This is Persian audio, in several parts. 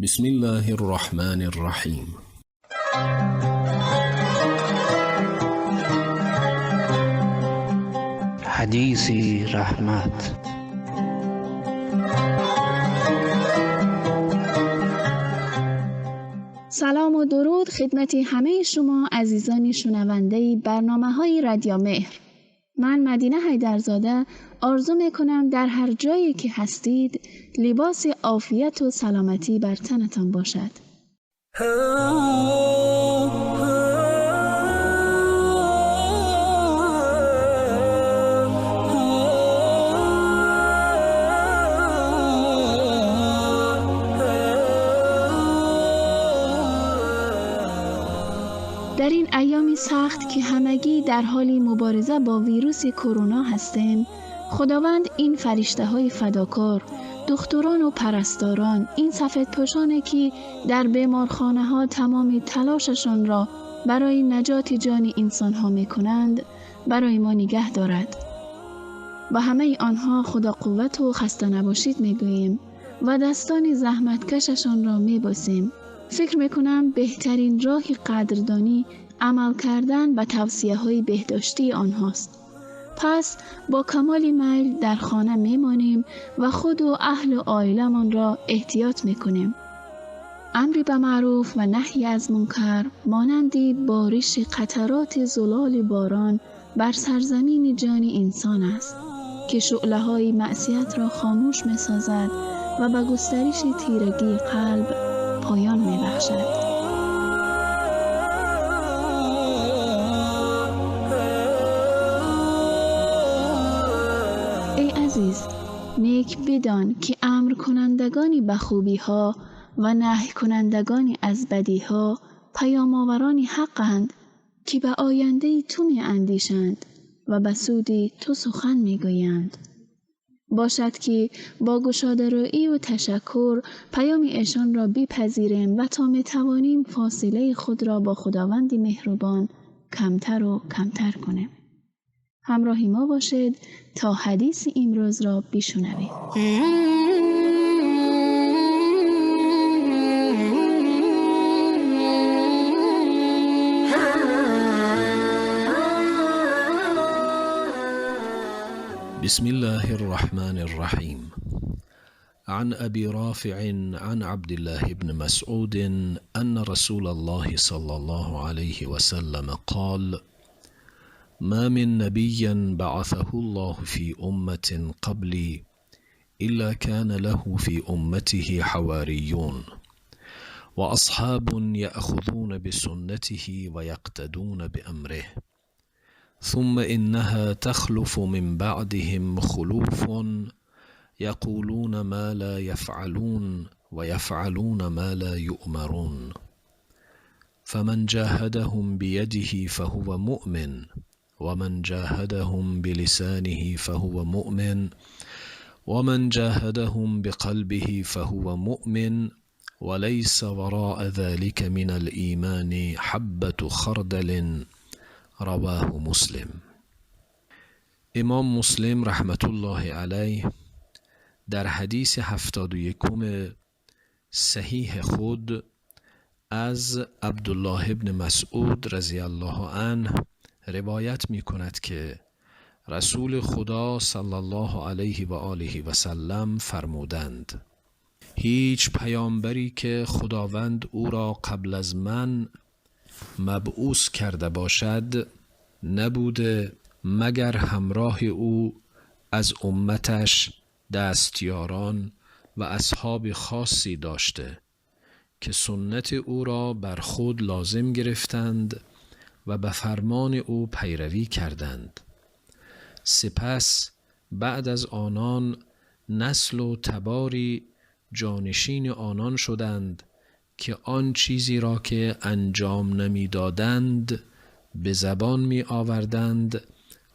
بسم الله الرحمن الرحیم. حدیثی رحمت. سلام و درود خدمت همه شما عزیزان شنونده برنامه‌های رادیو مهر. من مدینه حیدرزاده آرزو میکنم در هر جایی که هستید لباس عافیت و سلامتی بر تنتان باشد. در این ایامی سخت که همگی در حال مبارزه با ویروس کرونا هستیم، خداوند این فرشته‌های فداکار، دکتران و پرستاران، این سفیدپوشانی که در بیمارخانه‌ها تمام تلاششان را برای نجات جان انسان‌ها می‌کنند، برای ما نگه دارد. با همه آنها خدا قوت و خسته نباشید می‌گوییم و دستان زحمتکششان را می‌بوسیم. فکر میکنم بهترین راه قدردانی عمل کردن به توصیه‌های بهداشتی آنهاست. پس با کمال میل در خانه میمانیم و خود و اهل و عائله‌مان را احتیاط میکنیم. امر به معروف و نهی از منکر مانند بارش قطرات زلال باران بر سرزمین جان انسان است که شعله‌های معصیت را خاموش میسازد و به گسترش تیرگی قلب پایان می‌بخشد. ای عزیز، نیک بدان که امر کنندگانی به خوبی‌ها و نهی کنندگانی از بدی‌ها پیام آوران حقند که به آینده تو می‌اندیشند و به سود تو سخن می‌گویند. باشد که با گشاده رویی و تشکر پیام ایشان را بپذیریم و تا میتوانیم فاصله خود را با خداوند مهربان کمتر و کمتر کنیم. همراه ما باشید تا حدیث امروز را بشنویم. بسم الله الرحمن الرحیم. عن أبي رافع عن عبد الله بن مسعود أن رسول الله صلى الله عليه وسلم قال: ما من نبي بعثه الله في أمة قبلي إلا كان له في أمته حواريون وأصحاب يأخذون بسنته ويقتدون بأمره، ثم إنها تخلف من بعدهم خلوف يقولون ما لا يفعلون ويفعلون ما لا يؤمرون، فمن جاهدهم بيده فهو مؤمن، ومن جاهدهم بلسانه فهو مؤمن، ومن جاهدهم بقلبه فهو مؤمن، وليس وراء ذلك من الإيمان حبة خردل. رواه مسلم. امام مسلم رحمت الله علیه در حدیث 71 صحیح خود از عبدالله ابن مسعود رضی الله عنه روایت می کند که رسول خدا صلی الله علیه و آله و سلم فرمودند: هیچ پیامبری که خداوند او را قبل از من مبعوث کرده باشد نبوده مگر همراه او از امتش دستیاران و اصحاب خاصی داشته که سنت او را بر خود لازم گرفتند و به فرمان او پیروی کردند. سپس بعد از آنان نسل و تباری جانشین آنان شدند که آن چیزی را که انجام نمی دادند به زبان می آوردند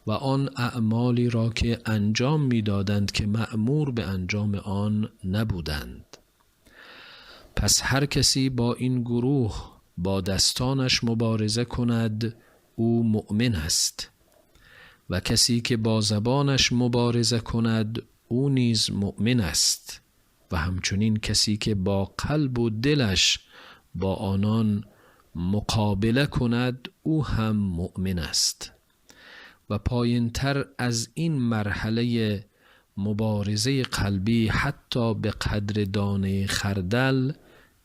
و آن اعمالی را که انجام می دادند که مأمور به انجام آن نبودند. پس هر کسی با این گروه با دستانش مبارزه کند او مؤمن است و کسی که با زبانش مبارزه کند او نیز مؤمن است و همچنین کسی که با قلب و دلش با آنان مقابله کند او هم مؤمن است. و پایین تر از این مرحله مبارزه قلبی حتی به قدر دانه خردل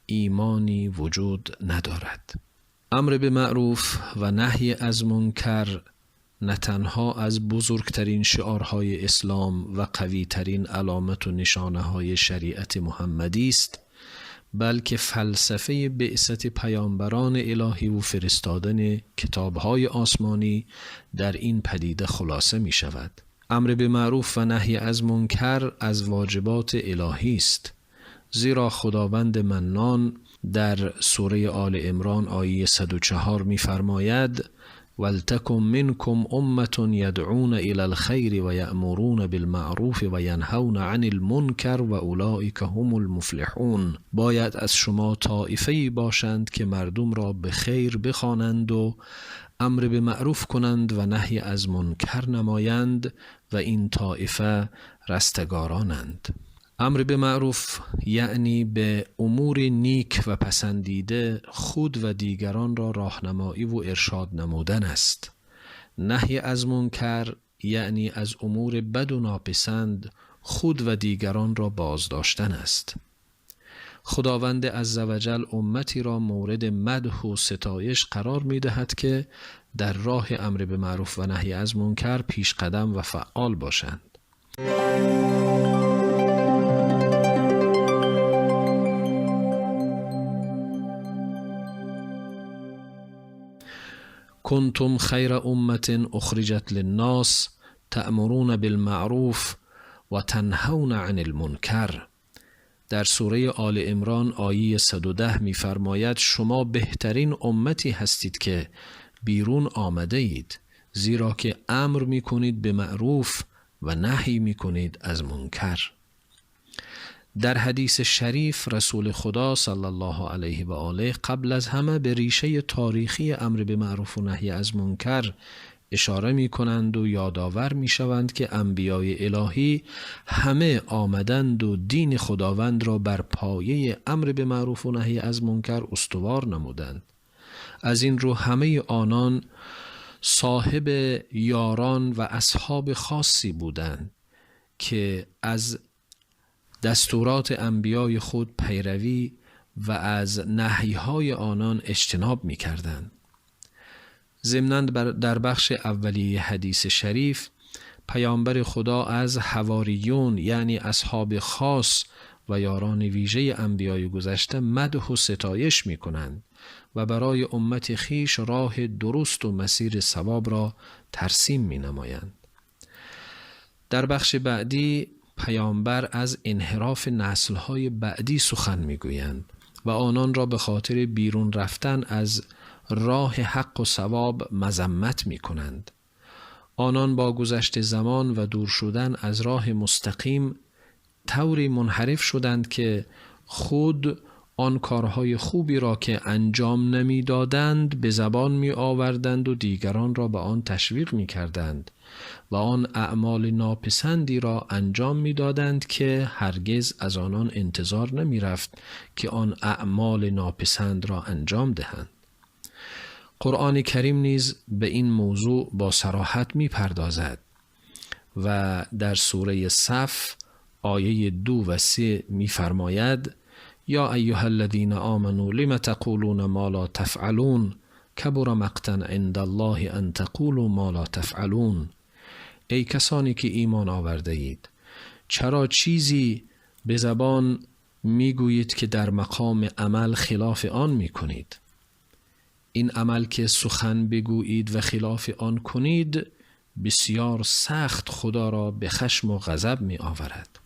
ایمانی وجود ندارد. امر به معروف و نهی از منکر نه تنها از بزرگترین شعارهای اسلام و قویترین علامت و نشانه های شریعت محمدی است، بلکه فلسفه بعثت پیامبران الهی و فرستادن کتابهای آسمانی در این پدیده خلاصه می شود. امر به معروف و نهی از منکر از واجبات الهی است، زیرا خداوند منان در سوره آل عمران آیه 104 می فرماید ولتکن منکم امة یدعون الی الخیر و یأمرون بالمعروف و ینهون عن المنکر و اولئک هم المفلحون. باید از شما طایفه‌ای باشند که مردم را به خیر بخوانند و امر به معروف کنند و نهی از منکر نمایند و این طایفه رستگارانند. امر به معروف یعنی به امور نیک و پسندیده خود و دیگران را راهنمایی و ارشاد نمودن است. نهی از منکر یعنی از امور بد و ناپسند خود و دیگران را بازداشتن است. خداوند عزوجل امتی را مورد مدح و ستایش قرار می دهد که در راه امر به معروف و نهی از منکر پیش قدم و فعال باشند. کنتم خیر امة اخرجت للناس تأمرون بالمعروف و تنهون عن المنکر. در سوره آل عمران آیه 110 می فرماید شما بهترین امتی هستید که بیرون آمده اید، زیرا که امر می کنید به معروف و نهی می کنید از منکر. در حدیث شریف رسول خدا صلی الله علیه و آله قبل از همه به ریشه تاریخی امر به معروف و نهی از منکر اشاره می کنند و یادآور می شوند که انبیای الهی همه آمدند و دین خداوند را بر پایه امر به معروف و نهی از منکر استوار نمودند. از این رو همه آنان صاحب یاران و اصحاب خاصی بودند که از دستورات انبیای خود پیروی و از نهیهای آنان اجتناب می کردند. ضمناً در بخش اولیه حدیث شریف پیامبر خدا از حواریون یعنی اصحاب خاص و یاران ویژه انبیای گذشته مدح و ستایش می کنند و برای امت خیش راه درست و مسیر صواب را ترسیم می نمایند. در بخش بعدی پیامبر از انحراف نسل‌های بعدی سخن می‌گویند و آنان را به خاطر بیرون رفتن از راه حق و صواب مذمت می‌کنند. آنان با گذشت زمان و دور شدن از راه مستقیم طوری منحرف شدند که خود آن کارهای خوبی را که انجام نمی‌دادند به زبان می‌آوردند و دیگران را به آن تشویق می‌کردند و آن اعمال ناپسندی را انجام می‌دادند که هرگز از آنان انتظار نمی‌رفت که آن اعمال ناپسند را انجام دهند. قرآن کریم نیز به این موضوع با صراحت می‌پردازد و در سوره صف آیه 2 و 3 می‌فرماید یا ایها الذین آمنوا لم تقولون ما لا تفعلون کبر مقتا عند الله ان تقولوا ما لا تفعلون. ای کسانی که ایمان آورده اید، چرا چیزی به زبان میگویید که در مقام عمل خلاف آن میکنید؟ این عمل که سخن بگویید و خلاف آن کنید بسیار سخت خدا را به خشم و غضب می آورد.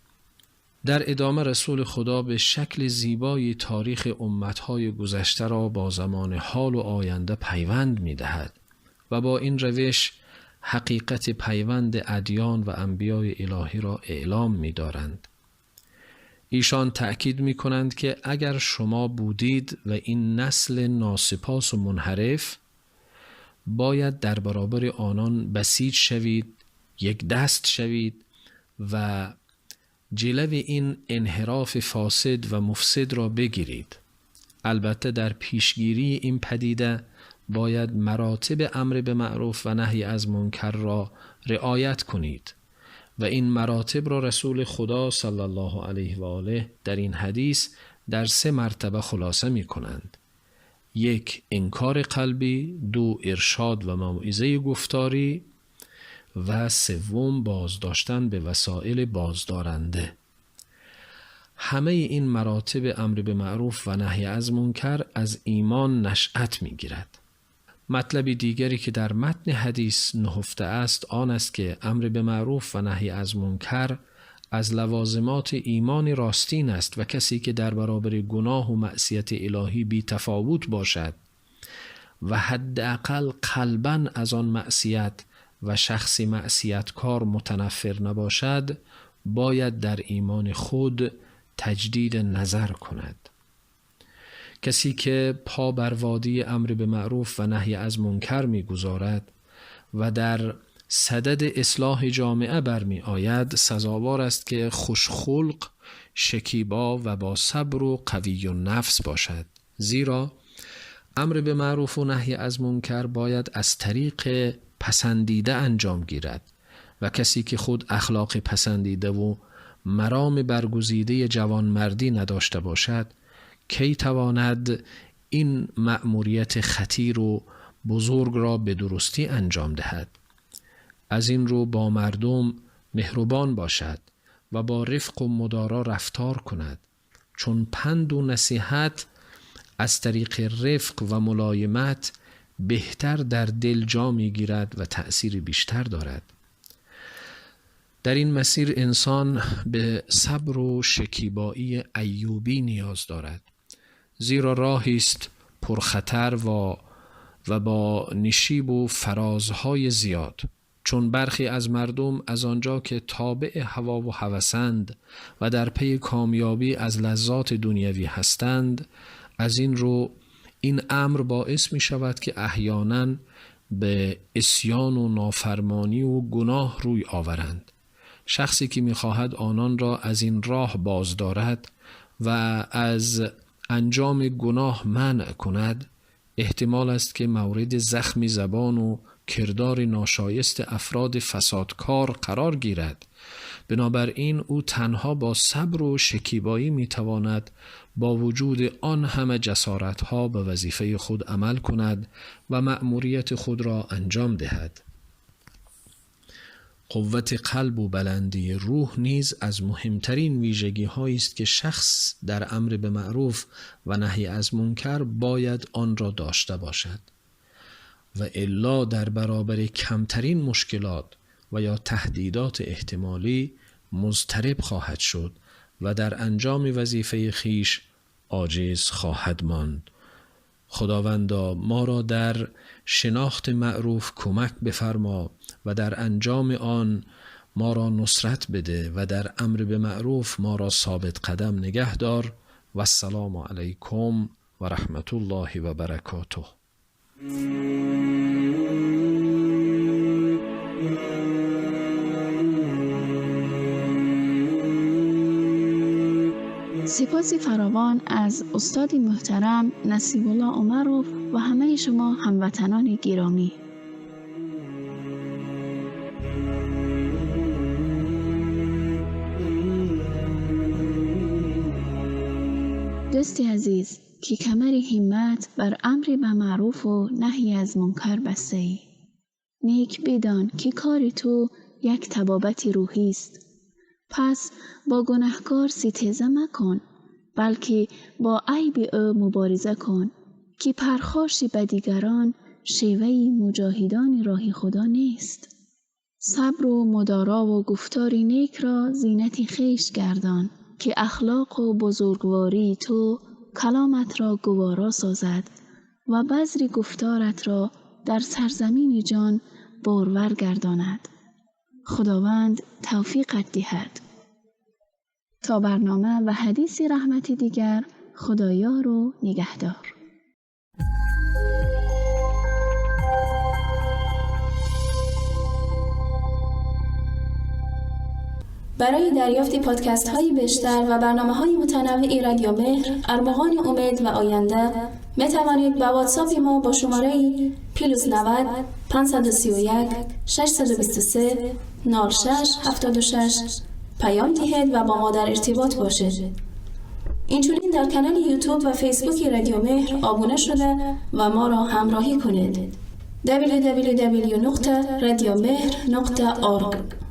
در ادامه رسول خدا به شکل زیبای تاریخ امتهای گذشته را با زمان حال و آینده پیوند می دهد و با این روش حقیقت پیوند ادیان و انبیای الهی را اعلام می دارند. ایشان تأکید می کنند که اگر شما بودید و این نسل ناسپاس و منحرف، باید در برابر آنان بسیج شوید، یک دست شوید و جلوی این انحراف فاسد و مفسد را بگیرید. البته در پیشگیری این پدیده باید مراتب امر به معروف و نهی از منکر را رعایت کنید و این مراتب را رسول خدا صلی الله علیه و آله در این حدیث در 3 مرتبه خلاصه می کنند. 1. انکار قلبی، 2. ارشاد و موعظه گفتاری و 3. بازداشتن به وسایل بازدارنده. همه این مراتب امر به معروف و نهی از منکر از ایمان نشأت می گیرد. مطلب دیگری که در متن حدیث نهفته است آن است که امر به معروف و نهی از منکر از لوازمات ایمان راستین است و کسی که در برابر گناه و معصیت الهی بی تفاوت باشد و حداقل قلباً از آن معصیت و شخص معصیتکار متنفر نباشد، باید در ایمان خود تجدید نظر کند. کسی که پا بر وادی امر به معروف و نهی از منکر می‌گذارد و در صدد اصلاح جامعه برمی آید، سزاوار است که خوشخلق، شکیبا و با صبر و قوی النفس باشد. زیرا امر به معروف و نهی از منکر باید از طریق پسندیده انجام گیرد و کسی که خود اخلاق پسندیده و مرام برگزیده جوانمردی نداشته باشد، کی تواند این مأموریت خطیر و بزرگ را به درستی انجام دهد؟ از این رو با مردم مهربان باشد و با رفق و مدارا رفتار کند، چون پند و نصیحت از طریق رفق و ملایمت بهتر در دل جا می گیرد و تأثیر بیشتر دارد. در این مسیر انسان به صبر و شکیبایی ایوبی نیاز دارد، زیرا راهی است پرخطر و با نشیب و فرازهای زیاد، چون برخی از مردم از آنجا که تابع هوا و هوسند و در پی کامیابی از لذات دنیوی هستند، از این رو این امر باعث می شود که احیانا به عصیان و نافرمانی و گناه روی آورند. شخصی که می خواهد آنان را از این راه باز دارد و از انجام گناه منع کند، احتمال است که مورد زخم زبان و کردار ناشایست افراد فسادکار قرار گیرد. بنابراین او تنها با صبر و شکیبایی میتواند با وجود آن همه جسارتها به وظیفه خود عمل کند و مأموریت خود را انجام دهد. قوت قلب و بلندی روح نیز از مهمترین ویژگی هایی است که شخص در امر به معروف و نهی از منکر باید آن را داشته باشد و الا در برابر کمترین مشکلات و یا تهدیدات احتمالی مضطرب خواهد شد و در انجام وظیفه خیش عاجز خواهد ماند. خداوندا ما را در شناخت معروف کمک بفرما و در انجام آن ما را نصرت بده و در امر به معروف ما را ثابت قدم نگه دار. و السلام علیکم و رحمت الله و برکاته. سپاسی فراوان از استاد محترم نصیب الله عمرو و همه شما هموطنان گرامی. دوستی عزیز که کمر همت بر امر به معروف و نهی از منکر بسته ای، نیک بدان که کار تو یک طبابت روحی است. پس با گناهکار ستیزه مکن، بلکه با عیب او مبارزه کن که پرخاش به دیگران شیوه مجاهدان راه خدا نیست. صبر و مدارا و گفتار نیک را زینت خویش گردان که اخلاق و بزرگواری تو کلامت را گوارا سازد و بذر گفتارت را در سرزمین جان بارور گرداند. خداوند توفیقت دهد. تا برنامه و حدیث رحمت دیگر، خدایار و نگهدار. برای دریافت پادکست های بیشتر و برنامه های متنوع رادیو مهر، ارمغان امید و آینده می توانید با واتساپ ما با شماره +90 531 623 0676 پیام دهید و با ما در ارتباط باشید. اینچنین در کانال یوتیوب و فیسبوک رادیو مهر آبونه شده و ما را همراهی کنید. www.radiomehr.org